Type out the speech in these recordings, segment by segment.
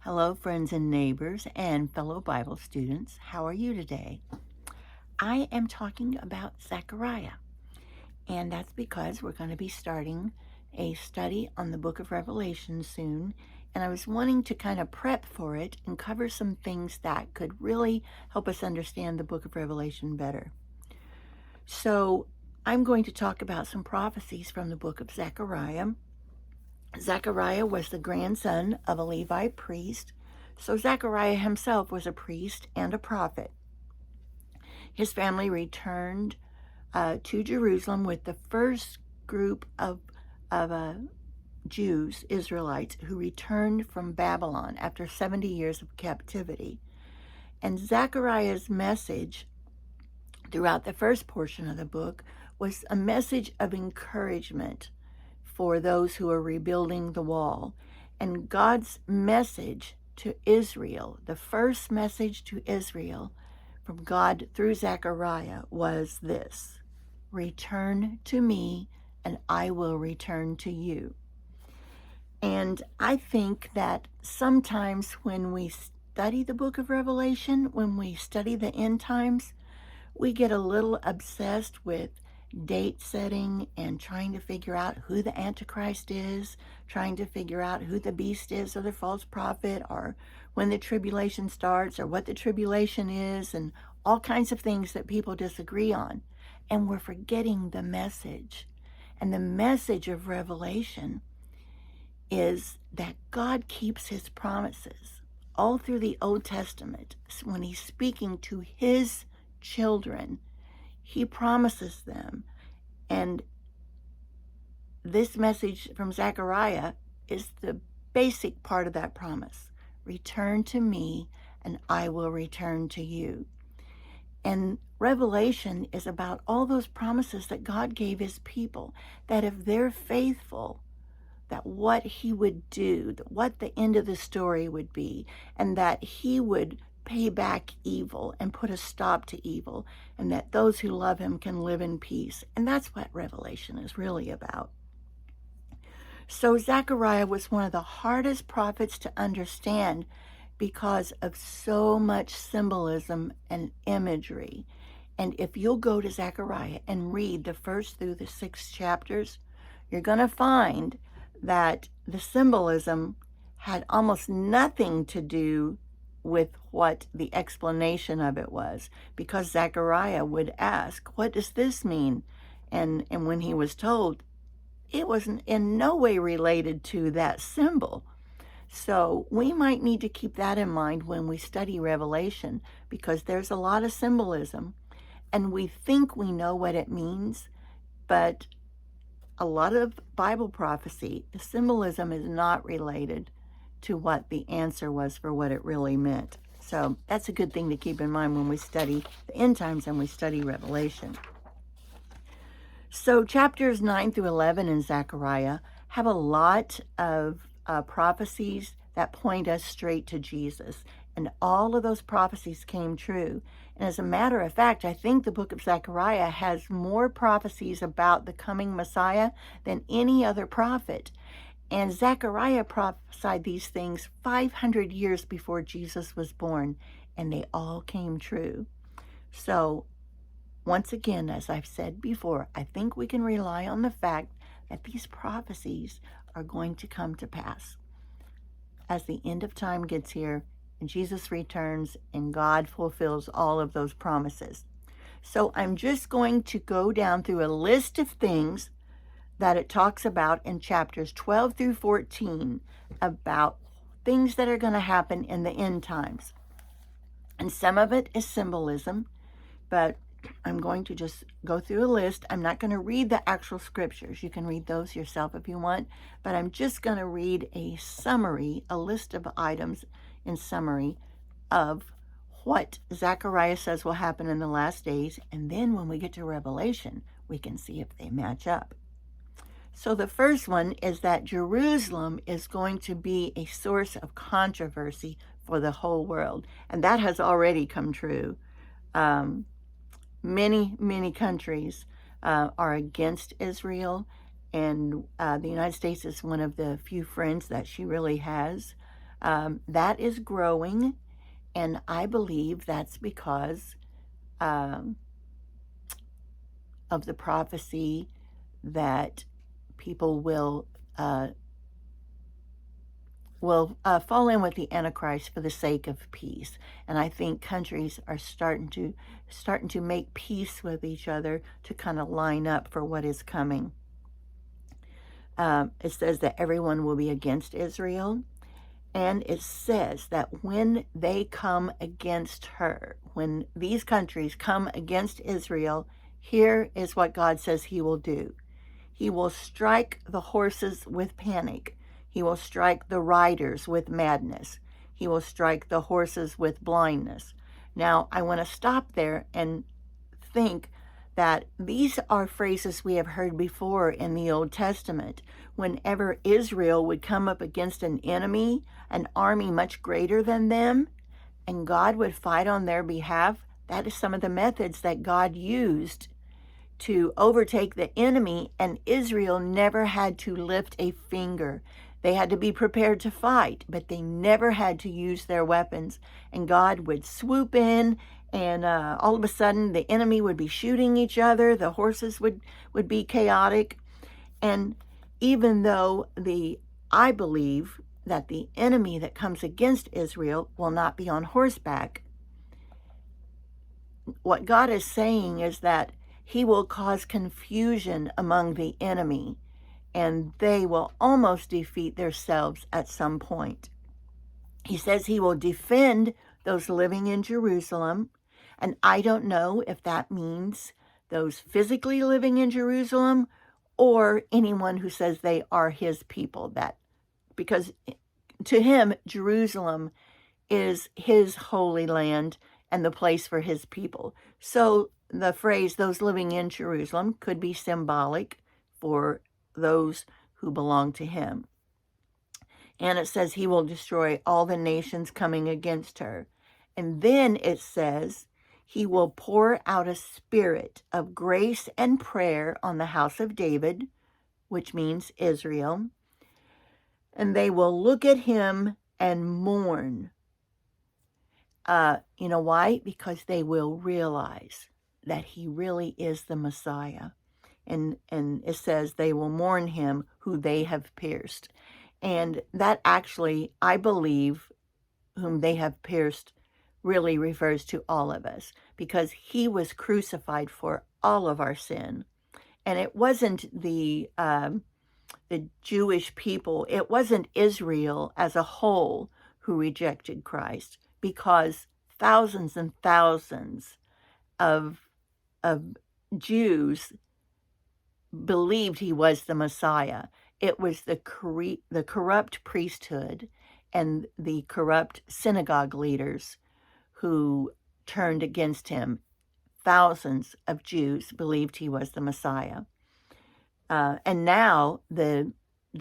Hello, friends and neighbors and fellow Bible students. How are you today? I am talking about Zechariah, and that's because we're going to be starting a study on the book of Revelation soon, and I was wanting to kind of prep for it and cover some things that could really help us understand the book of Revelation better. So I'm going to talk about some prophecies from the book of Zechariah. Zechariah was the grandson of a Levite priest, so Zechariah himself was a priest and a prophet. His family returned to Jerusalem with the first group of Jews, Israelites, who returned from Babylon after 70 years of captivity. And Zechariah's message throughout the first portion of the book was a message of encouragement for those who are rebuilding the wall. And God's message to Israel, the first message to Israel from God through Zechariah, was this: return to me and I will return to you. And I think that sometimes when we study the book of Revelation, when we study the end times, we get a little obsessed with date setting and trying to figure out who the Antichrist is, trying to figure out who the beast is or the false prophet, or when the tribulation starts, or what the tribulation is, and all kinds of things that people disagree on. And we're forgetting the message. And the message of Revelation is that God keeps his promises all through the Old Testament. When he's speaking to his children, he promises them. And this message from Zechariah is the basic part of that promise. Return to me and I will return to you. And Revelation is about all those promises that God gave his people, that if they're faithful, that what he would do, what the end of the story would be, and that he would pay back evil and put a stop to evil, and that those who love him can live in peace. And that's what Revelation is really about. So Zechariah was one of the hardest prophets to understand because of so much symbolism and imagery. And if you'll go to Zechariah and read the first through the 6 chapters, you're going to find that the symbolism had almost nothing to do with what the explanation of it was, because Zechariah would ask, what does this mean? And when he was told, it was in no way related to that symbol. So we might need to keep that in mind when we study Revelation, because there's a lot of symbolism, and we think we know what it means, but a lot of Bible prophecy, the symbolism is not related to what the answer was for what it really meant. So that's a good thing to keep in mind when we study the end times and we study Revelation. So chapters 9 through 11 in Zechariah have a lot of prophecies that point us straight to Jesus. And all of those prophecies came true. And as a matter of fact, I think the book of Zechariah has more prophecies about the coming Messiah than any other prophet. And Zechariah prophesied these things 500 years before Jesus was born, and they all came true. So, once again, as I've said before, I think we can rely on the fact that these prophecies are going to come to pass as the end of time gets here and Jesus returns and God fulfills all of those promises. So I'm just going to go down through a list of things that it talks about in chapters 12 through 14 about things that are going to happen in the end times. And some of it is symbolism, but I'm going to just go through a list. I'm not going to read the actual scriptures. You can read those yourself if you want, but I'm just going to read a summary, a list of items in summary of what Zechariah says will happen in the last days, and then when we get to Revelation, we can see if they match up. So the first one is that Jerusalem is going to be a source of controversy for the whole world, and that has already come true. Many countries are against Israel, and the United States is one of the few friends that she really has. That is growing, and I believe that's because of the prophecy that people will fall in with the Antichrist for the sake of peace. And I think countries are starting to make peace with each other to kind of line up for what is coming. It says that everyone will be against Israel. And it says that when they come against her, when these countries come against Israel, here is what God says he will do. He will strike the horses with panic. He will strike the riders with madness. He will strike the horses with blindness. Now, I want to stop there and think that these are phrases we have heard before in the Old Testament. Whenever Israel would come up against an enemy, an army much greater than them, and God would fight on their behalf, that is some of the methods that God used to overtake the enemy, and Israel never had to lift a finger. They had to be prepared to fight, but they never had to use their weapons. And God would swoop in, and all of a sudden the enemy would be shooting each other. The horses would be chaotic. And even though I believe that the enemy that comes against Israel will not be on horseback, what God is saying is that he will cause confusion among the enemy, and they will almost defeat themselves at some point. He says he will defend those living in Jerusalem, and I don't know if that means those physically living in Jerusalem or anyone who says they are his people, because to him, Jerusalem is his holy land and the place for his people. So the phrase, those living in Jerusalem, could be symbolic for those who belong to him. And it says he will destroy all the nations coming against her. And then it says he will pour out a spirit of grace and prayer on the house of David, which means Israel. And they will look at him and mourn. You know why? Because they will realize that he really is the Messiah. And it says they will mourn him who they have pierced. And that actually, I believe, whom they have pierced really refers to all of us, because he was crucified for all of our sin. And it wasn't the Jewish people, it wasn't Israel as a whole who rejected Christ, because thousands and thousands of Jews believed he was the Messiah. It was the corrupt priesthood and the corrupt synagogue leaders who turned against him. Thousands of Jews believed he was the Messiah. And now the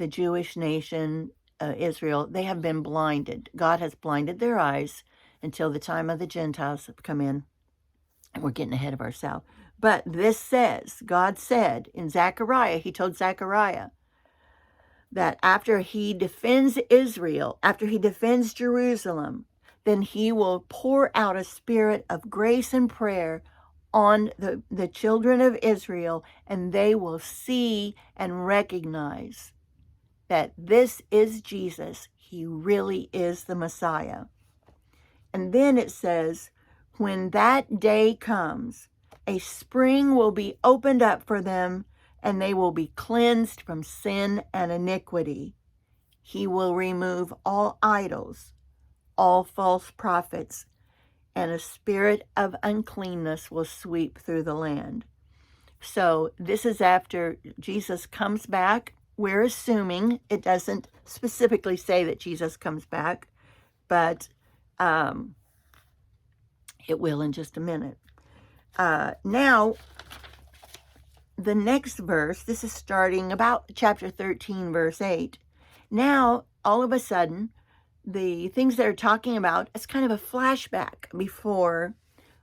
Jewish nation, Israel, they have been blinded. God has blinded their eyes until the time of the Gentiles have come in. And we're getting ahead of ourselves. But this says, God said in Zechariah, he told Zechariah that after he defends Israel, after he defends Jerusalem, then he will pour out a spirit of grace and prayer on the children of Israel, and they will see and recognize that this is Jesus. He really is the Messiah. And then it says, when that day comes, a spring will be opened up for them, and they will be cleansed from sin and iniquity. He will remove all idols, all false prophets, and a spirit of uncleanness will sweep through the land. So this is after Jesus comes back. We're assuming, it doesn't specifically say that Jesus comes back, but it will in just a minute. Now, the next verse, this is starting about chapter 13, verse 8. Now, all of a sudden, the things they're talking about, it's kind of a flashback before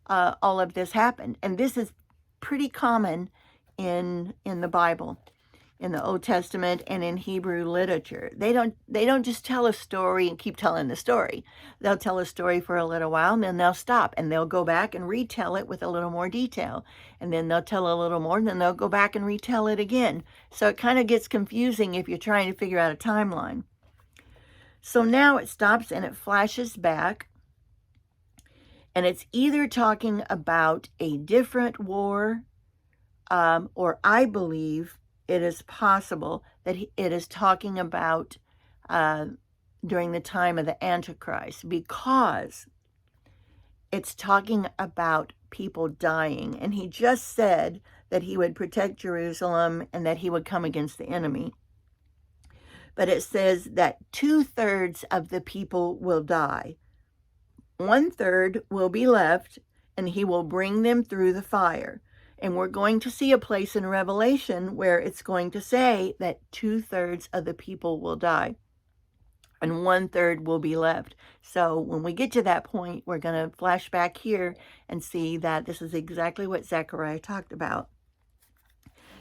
all of this happened. And this is pretty common in the Bible. in the Old Testament and in Hebrew literature. They don't just tell a story and keep telling the story. They'll tell a story for a little while, and then they'll stop, and they'll go back and retell it with a little more detail. And then they'll tell a little more, and then they'll go back and retell it again. So it kind of gets confusing if you're trying to figure out a timeline. So now it stops and it flashes back, and it's either talking about a different war, or I believe it is possible that it is talking about during the time of the Antichrist, because it's talking about people dying. And he just said that he would protect Jerusalem and that he would come against the enemy. But it says that 2/3 of the people will die. 1/3 will be left, and he will bring them through the fire. And we're going to see a place in Revelation where it's going to say that 2/3 of the people will die and 1/3 will be left. So when we get to that point, we're going to flash back here and see that this is exactly what Zechariah talked about.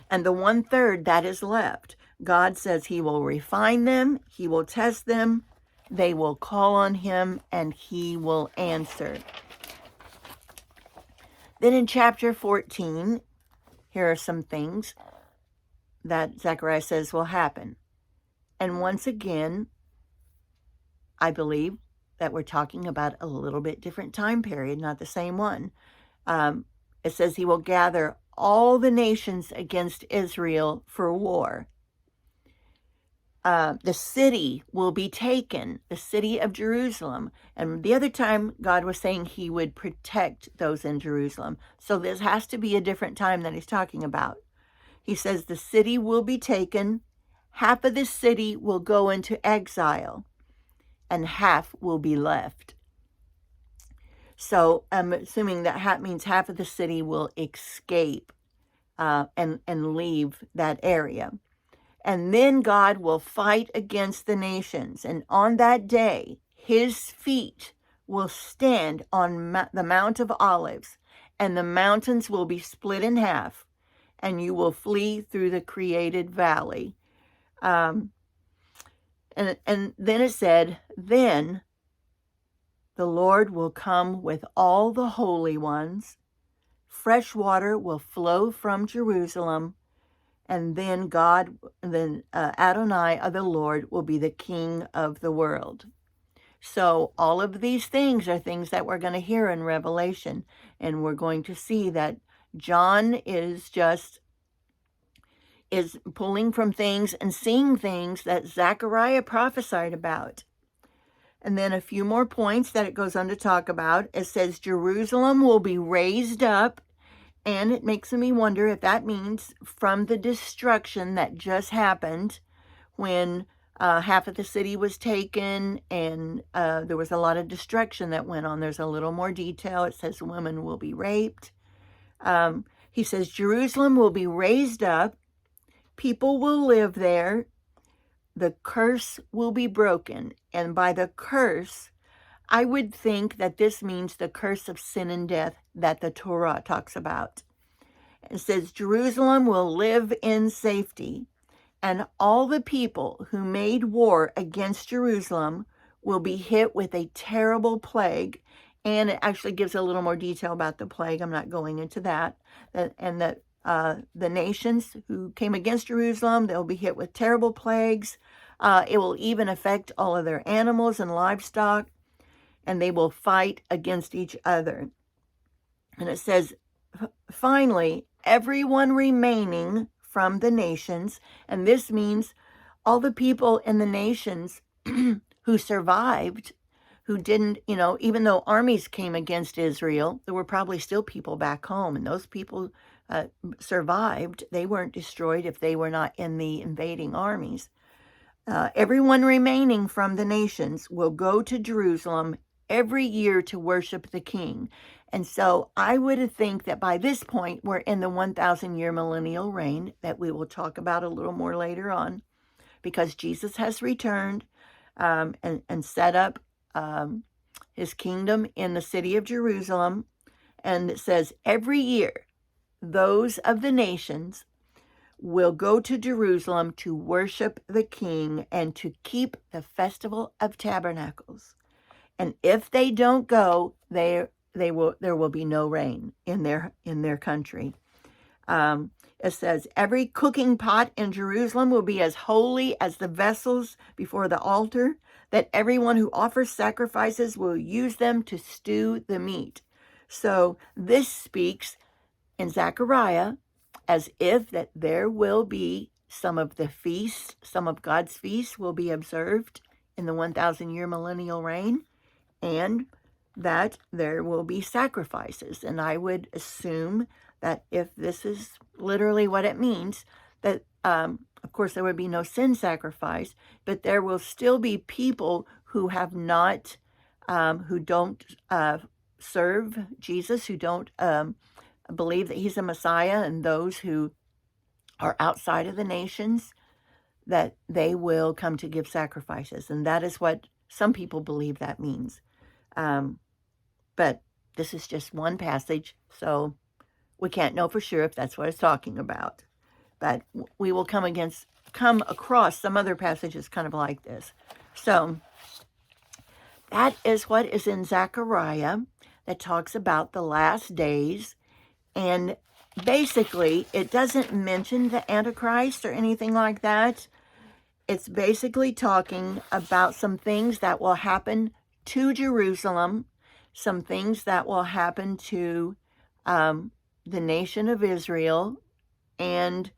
And the 1/3 that is left, God says he will refine them, he will test them, they will call on him, and he will answer. Then in chapter 14, here are some things that Zechariah says will happen. And once again, I believe that we're talking about a little bit different time period, not the same one. It says he will gather all the nations against Israel for war. The city will be taken, the city of Jerusalem. And the other time, God was saying he would protect those in Jerusalem. So this has to be a different time that he's talking about. He says the city will be taken, half of the city will go into exile, and half will be left. So I'm assuming that means half of the city will escape and leave that area. And then God will fight against the nations. And on that day, his feet will stand on the Mount of Olives, and the mountains will be split in half, and you will flee through the created valley. And then it said, then the Lord will come with all the holy ones. Fresh water will flow from Jerusalem. And then Adonai, the Lord, will be the king of the world. So all of these things are things that we're going to hear in Revelation. And we're going to see that John is pulling from things and seeing things that Zechariah prophesied about. And then a few more points that it goes on to talk about. It says Jerusalem will be raised up. And it makes me wonder if that means from the destruction that just happened when half of the city was taken, and there was a lot of destruction that went on. There's a little more detail. It says women will be raped. He says Jerusalem will be raised up. People will live there. The curse will be broken. And by the curse, I would think that this means the curse of sin and death that the Torah talks about. It says, Jerusalem will live in safety, and all the people who made war against Jerusalem will be hit with a terrible plague. And it actually gives a little more detail about the plague. I'm not going into that. And that the nations who came against Jerusalem, they'll be hit with terrible plagues. It will even affect all of their animals and livestock, and they will fight against each other. And it says, finally, everyone remaining from the nations, and this means all the people in the nations who survived, who didn't, even though armies came against Israel, there were probably still people back home, and those people survived. They weren't destroyed if they were not in the invading armies. Everyone remaining from the nations will go to Jerusalem every year to worship the king. And so I would think that by this point, we're in the 1,000-year millennial reign that we will talk about a little more later on, because Jesus has returned and set up his kingdom in the city of Jerusalem. And it says every year, those of the nations will go to Jerusalem to worship the king and to keep the festival of tabernacles. And if they don't go, there will be no rain in their country. It says, every cooking pot in Jerusalem will be as holy as the vessels before the altar, that everyone who offers sacrifices will use them to stew the meat. So this speaks in Zechariah as if that there will be some of the feasts, some of God's feasts will be observed in the 1,000-year millennial reign, and that there will be sacrifices. And I would assume that if this is literally what it means, that of course there would be no sin sacrifice, but there will still be people who have not, who don't serve Jesus, who don't believe that he's a Messiah, and those who are outside of the nations, that they will come to give sacrifices. And that is what some people believe that means. But this is just one passage, so we can't know for sure if that's what it's talking about. But we will come across some other passages kind of like this. So that is what is in Zechariah that talks about the last days. And basically, it doesn't mention the Antichrist or anything like that. It's basically talking about some things that will happen to Jerusalem, some things that will happen to the nation of Israel, and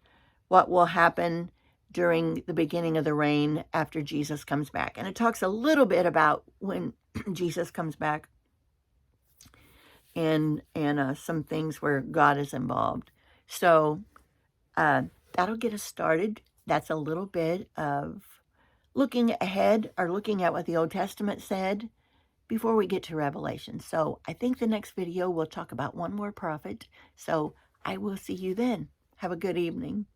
what will happen during the beginning of the reign after Jesus comes back. And it talks a little bit about when Jesus comes back, and some things where God is involved. So that'll get us started. That's a little bit of looking ahead, or looking at what the Old Testament said before we get to Revelation. So I think the next video we'll talk about one more prophet. So I will see you then. Have a good evening.